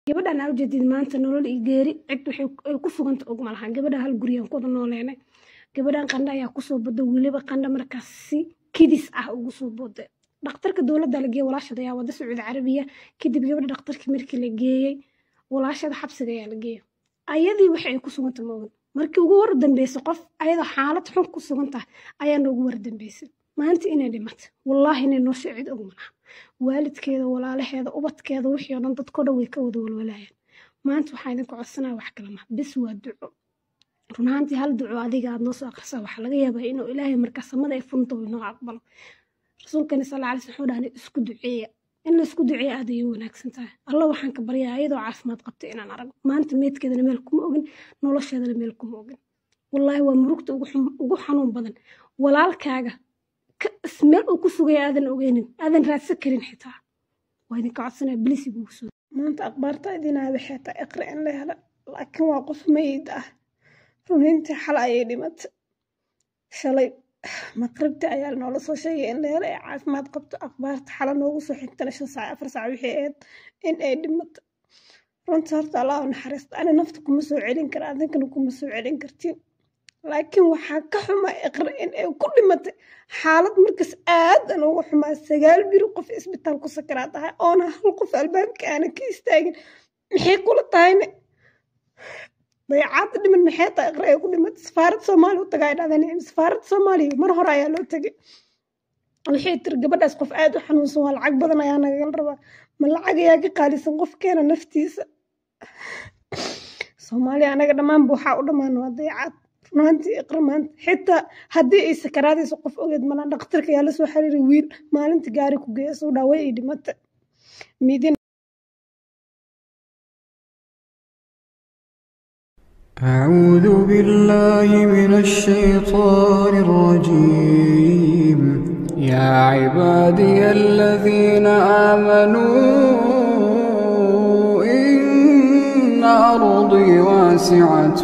gabadhan aa ujeedid maanta nolol iyo geeri cid waxay ku suganta ogma lahan gabadha hal guriyaan ku wada nooleynay gabadhan qandha ayaa kusoo boday weliba qandha markaas si kidis ah ugu soo boday dhakhtarka dowladda la geeyay walaashada ayaa wada Sacuudi Carabiya kadib gabadha dhakhtarkii markii la geeyay walaashada xabsiga ayaa la geeyay ayadii waxay ku suganta moogan markii ugu war dambeysay qof ayada xaalad xun ku suganta ayaa noogu war dambeysay maanta inay dhimato wallaahi inay noo shicid ogma lahan waalidkeeda walaalaheeda ubadkeeda wixii oo dhan dadkooda way ka wada walwalayaan maanta waxaan idinku codsanaa wax kale ma bis waa duco runaantii hal duco adiga aad noo soo akhrisaa waxa laga yaabaa inuu ilaahay markaa samada ay funto inoo aqbalo rasuulkani sallallahu alayhi wasallam wuxuu dhahay isku duceeya in la isku duceeyo aad ay wanaagsan tahay allah waxaan ka baryaa iyadoo caafimaad qabta inaan arag maanta meedkeedana meel kuma ogin nolosheedana meel kuma ogin wallaahi waa murugta ugu xanuun badan walaalkaaga meel uu ku sugaya aadan ogeynin aadan raadsan karin xitaa waa idinka codsanaya bilis igu soo maanta akhbaarta idinaa waxay tahay iqra in la helo laakiin waa qof meyd ah runtii xal ayay dhimatay shalay maqribta ayaa noola soo sheegay in la helo ay caafimaad qabto akhbaarta xala noogu soo xigtana 5 saac 4 saac wixii ahayd in ay dhimatay runtii horta allah u naxariisto ana nafta kuma soo celin kara adinkana kuma soo celin kartiin laakiin waxaa ka xuma iqra in ay ku dhimatay xaalad markaas aad aan ugu xumaa 9 bir qof isbitaal ku sakaraad tahay oona hal qof albaabka aan ka istaagin maxay kula tahayna ضيعات dhiman maxay tahay iqra ay ku dhimatay safaarad Soomaaliya u tagay dhadaan safaarad Soomaaliya mar hore ayaa loo tagay wixii tir gabadhaas qof aad u xanuunsan waa lacag badan ayaa naga rabaa ma lacag ayaa ka qaalisan qofkeena naftiisa Soomaaliya anaga dhamaan buuxa u dhamaan waa ضيعات runtii iqra maanta xitaa haddii ay sakaraadayso qof ogeed mana dhakhtarka ayaa la soo xiriiray wiil maalintii gaari ku geeyay soo dhaaway ay dhimatay midin أعوذ بالله من الشيطان الرجيم يا عبادي الذين آمنوا إن أرضي واسعة